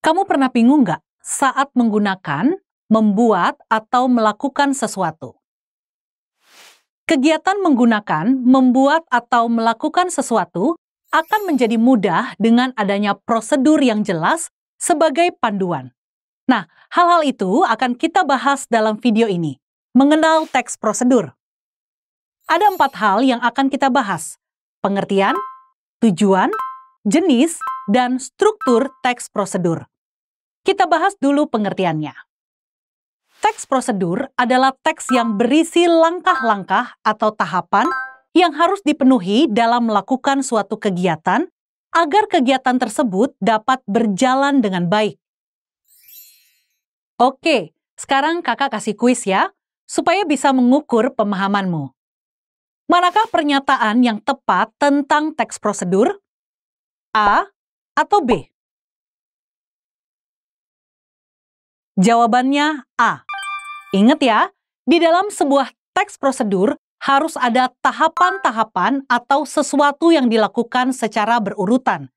Kamu pernah bingung nggak saat menggunakan, membuat, atau melakukan sesuatu? Kegiatan menggunakan, membuat, atau melakukan sesuatu akan menjadi mudah dengan adanya prosedur yang jelas sebagai panduan. Nah, hal-hal itu akan kita bahas dalam video ini. Mengenal teks prosedur. Ada 4 hal yang akan kita bahas. Pengertian, tujuan, jenis, dan struktur teks prosedur. Kita bahas dulu pengertiannya. Teks prosedur adalah teks yang berisi langkah-langkah atau tahapan yang harus dipenuhi dalam melakukan suatu kegiatan agar kegiatan tersebut dapat berjalan dengan baik. Oke, sekarang kakak kasih kuis ya, supaya bisa mengukur pemahamanmu. Manakah pernyataan yang tepat tentang teks prosedur? A atau B? Jawabannya A. Ingat ya, di dalam sebuah teks prosedur harus ada tahapan-tahapan atau sesuatu yang dilakukan secara berurutan.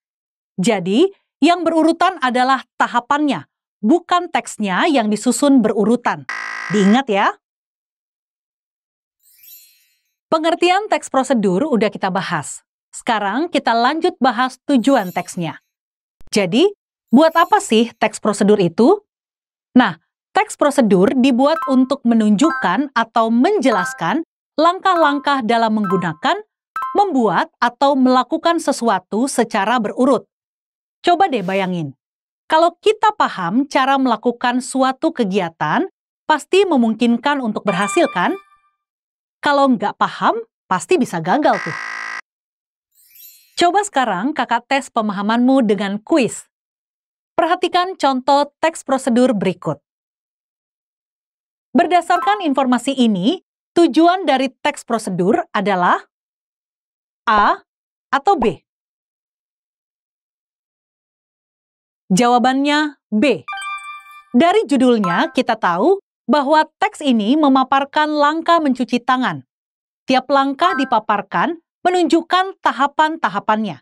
Jadi, yang berurutan adalah tahapannya, bukan teksnya yang disusun berurutan. Diingat ya. Pengertian teks prosedur udah kita bahas. Sekarang kita lanjut bahas tujuan teksnya. Jadi, buat apa sih teks prosedur itu? Nah, teks prosedur dibuat untuk menunjukkan atau menjelaskan langkah-langkah dalam menggunakan, membuat, atau melakukan sesuatu secara berurut. Coba deh bayangin, kalau kita paham cara melakukan suatu kegiatan, pasti memungkinkan untuk berhasil kan? Kalau nggak paham, pasti bisa gagal tuh. Coba sekarang kakak tes pemahamanmu dengan kuis. Perhatikan contoh teks prosedur berikut. Berdasarkan informasi ini, tujuan dari teks prosedur adalah A atau B? Jawabannya B. Dari judulnya kita tahu bahwa teks ini memaparkan langkah mencuci tangan. Tiap langkah dipaparkan menunjukkan tahapan-tahapannya.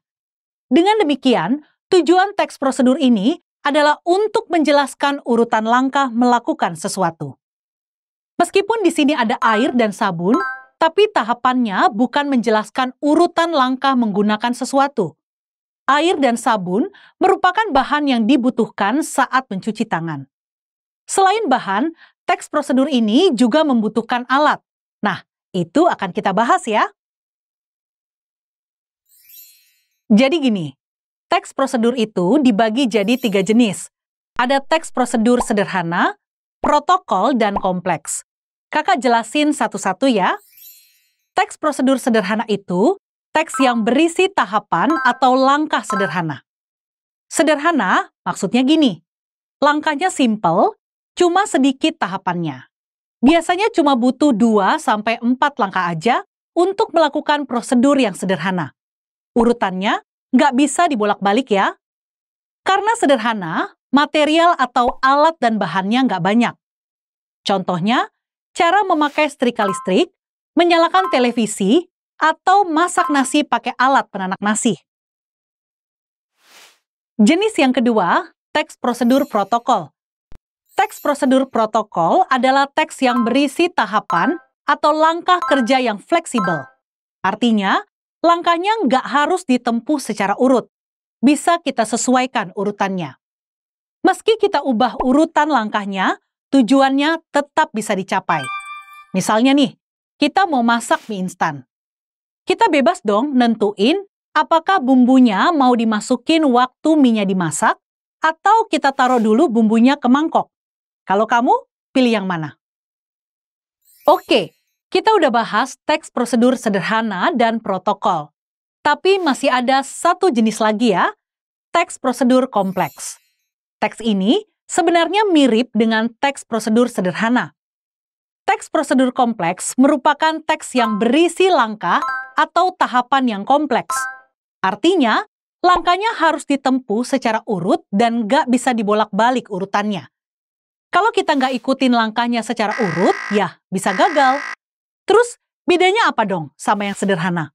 Dengan demikian, tujuan teks prosedur ini adalah untuk menjelaskan urutan langkah melakukan sesuatu. Meskipun di sini ada air dan sabun, tapi tahapannya bukan menjelaskan urutan langkah menggunakan sesuatu. Air dan sabun merupakan bahan yang dibutuhkan saat mencuci tangan. Selain bahan, teks prosedur ini juga membutuhkan alat. Nah, itu akan kita bahas ya. Jadi gini, teks prosedur itu dibagi jadi 3 jenis. Ada teks prosedur sederhana, protokol, dan kompleks. Kakak jelasin satu-satu ya. Teks prosedur sederhana itu teks yang berisi tahapan atau langkah sederhana. Sederhana maksudnya gini, langkahnya simple, cuma sedikit tahapannya. Biasanya cuma butuh 2-4 langkah aja untuk melakukan prosedur yang sederhana. Urutannya nggak bisa dibolak-balik ya. Karena sederhana, material atau alat dan bahannya nggak banyak. Contohnya, cara memakai setrika listrik, menyalakan televisi, atau masak nasi pakai alat penanak nasi. Jenis yang kedua, teks prosedur protokol. Teks prosedur protokol adalah teks yang berisi tahapan atau langkah kerja yang fleksibel. Artinya, langkahnya nggak harus ditempuh secara urut. Bisa kita sesuaikan urutannya. Meski kita ubah urutan langkahnya, tujuannya tetap bisa dicapai. Misalnya nih, kita mau masak mie instan. Kita bebas dong nentuin apakah bumbunya mau dimasukin waktu mie-nya dimasak atau kita taruh dulu bumbunya ke mangkok. Kalau kamu, pilih yang mana? Oke, kita udah bahas teks prosedur sederhana dan protokol. Tapi masih ada satu jenis lagi ya, teks prosedur kompleks. Teks ini sebenarnya mirip dengan teks prosedur sederhana. Teks prosedur kompleks merupakan teks yang berisi langkah atau tahapan yang kompleks. Artinya, langkahnya harus ditempuh secara urut dan nggak bisa dibolak-balik urutannya. Kalau kita nggak ikutin langkahnya secara urut, ya bisa gagal. Terus, bedanya apa dong sama yang sederhana?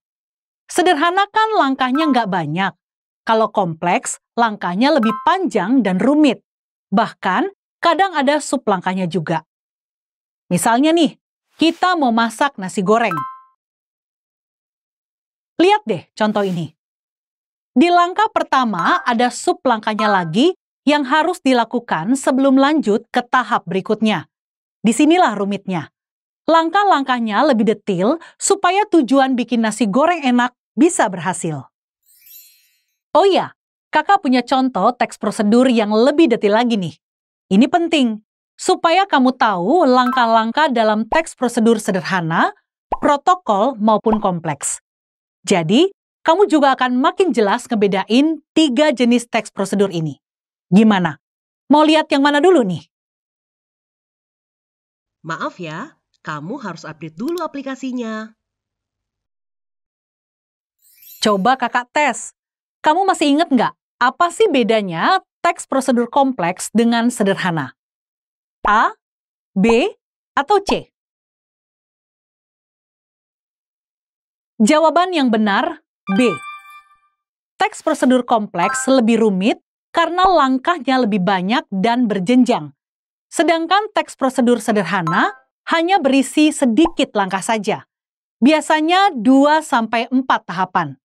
Sederhana kan langkahnya nggak banyak, Kalau kompleks, langkahnya lebih panjang dan rumit. Bahkan, kadang ada sublangkahnya juga. Misalnya nih, kita mau masak nasi goreng. Lihat deh contoh ini. Di langkah pertama ada sublangkahnya lagi yang harus dilakukan sebelum lanjut ke tahap berikutnya. Disinilah rumitnya. Langkah-langkahnya lebih detail supaya tujuan bikin nasi goreng enak bisa berhasil. Oh iya, kakak punya contoh teks prosedur yang lebih detail lagi nih. Ini penting, supaya kamu tahu langkah-langkah dalam teks prosedur sederhana, protokol maupun kompleks. Jadi, kamu juga akan makin jelas ngebedain 3 jenis teks prosedur ini. Gimana? Mau lihat yang mana dulu nih? Maaf ya, kamu harus update dulu aplikasinya. Coba kakak tes. Kamu masih ingat nggak, apa sih bedanya teks prosedur kompleks dengan sederhana? A, B, atau C? Jawaban yang benar, B. Teks prosedur kompleks lebih rumit karena langkahnya lebih banyak dan berjenjang. Sedangkan teks prosedur sederhana hanya berisi sedikit langkah saja. Biasanya 2-4 tahapan.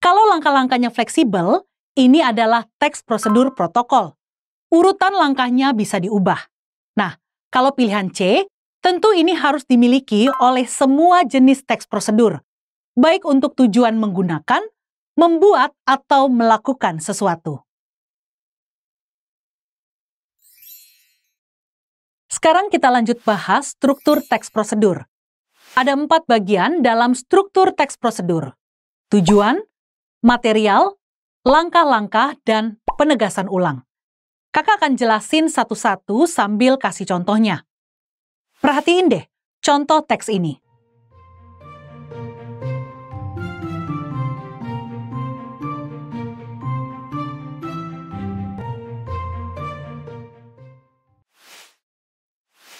Kalau langkah-langkahnya fleksibel, ini adalah teks prosedur protokol. Urutan langkahnya bisa diubah. Nah, kalau pilihan C, tentu ini harus dimiliki oleh semua jenis teks prosedur, baik untuk tujuan menggunakan, membuat, atau melakukan sesuatu. Sekarang kita lanjut bahas struktur teks prosedur. Ada 4 bagian dalam struktur teks prosedur. Tujuan, material, langkah-langkah, dan penegasan ulang. Kakak akan jelasin satu-satu sambil kasih contohnya. Perhatiin deh contoh teks ini.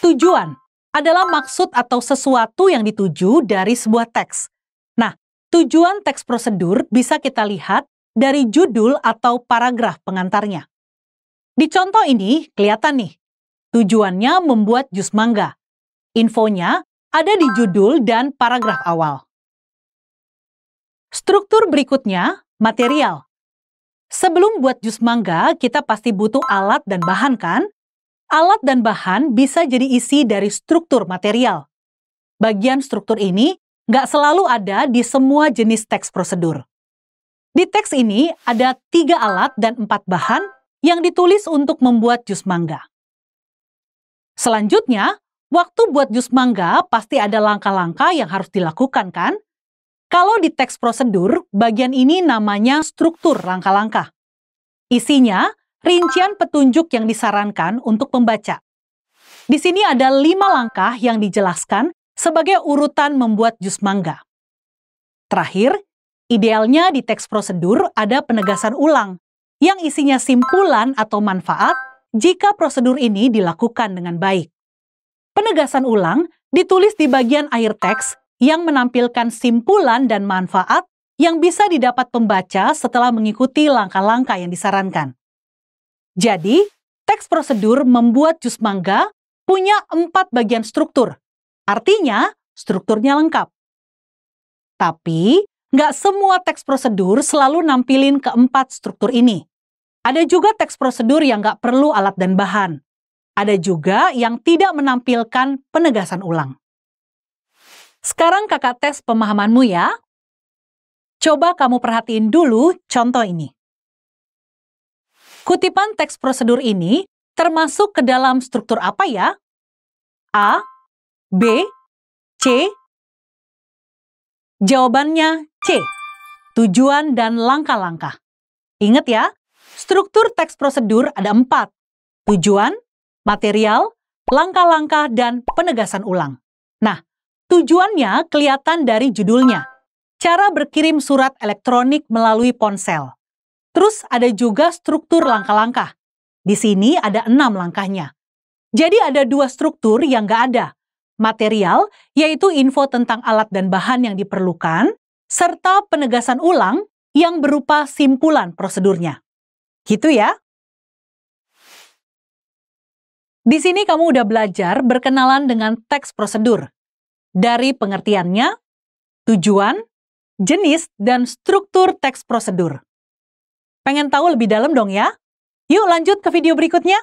Tujuan adalah maksud atau sesuatu yang dituju dari sebuah teks. Nah, tujuan teks prosedur bisa kita lihat dari judul atau paragraf pengantarnya. Di contoh ini kelihatan nih, tujuannya membuat jus mangga. Infonya ada di judul dan paragraf awal. Struktur berikutnya, material. Sebelum buat jus mangga, kita pasti butuh alat dan bahan kan? Alat dan bahan bisa jadi isi dari struktur material. Bagian struktur ini nggak selalu ada di semua jenis teks prosedur. Di teks ini ada 3 alat dan 4 bahan yang ditulis untuk membuat jus mangga. Selanjutnya, waktu buat jus mangga pasti ada langkah-langkah yang harus dilakukan kan? Kalau di teks prosedur, bagian ini namanya struktur langkah-langkah. Isinya rincian petunjuk yang disarankan untuk pembaca. Di sini ada 5 langkah yang dijelaskan sebagai urutan membuat jus mangga. Terakhir, idealnya di teks prosedur ada penegasan ulang yang isinya simpulan atau manfaat jika prosedur ini dilakukan dengan baik. Penegasan ulang ditulis di bagian akhir teks yang menampilkan simpulan dan manfaat yang bisa didapat pembaca setelah mengikuti langkah-langkah yang disarankan. Jadi, teks prosedur membuat jus mangga punya 4 bagian struktur. Artinya, strukturnya lengkap. Tapi, nggak semua teks prosedur selalu nampilin keempat struktur ini. Ada juga teks prosedur yang nggak perlu alat dan bahan. Ada juga yang tidak menampilkan penegasan ulang. Sekarang kakak tes pemahamanmu ya. Coba kamu perhatiin dulu contoh ini. Kutipan teks prosedur ini termasuk ke dalam struktur apa ya? A, B, C? Jawabannya C, tujuan dan langkah-langkah. Ingat ya, struktur teks prosedur ada 4, tujuan, material, langkah-langkah, dan penegasan ulang. Nah, tujuannya kelihatan dari judulnya, cara berkirim surat elektronik melalui ponsel. Terus ada juga struktur langkah-langkah. Di sini ada 6 langkahnya. Jadi ada 2 struktur yang nggak ada. Material, yaitu info tentang alat dan bahan yang diperlukan, serta penegasan ulang, yang berupa simpulan prosedurnya. Gitu ya. Di sini kamu udah belajar berkenalan dengan teks prosedur. Dari pengertiannya, tujuan, jenis, dan struktur teks prosedur. Pengen tahu lebih dalam dong ya? Yuk lanjut ke video berikutnya.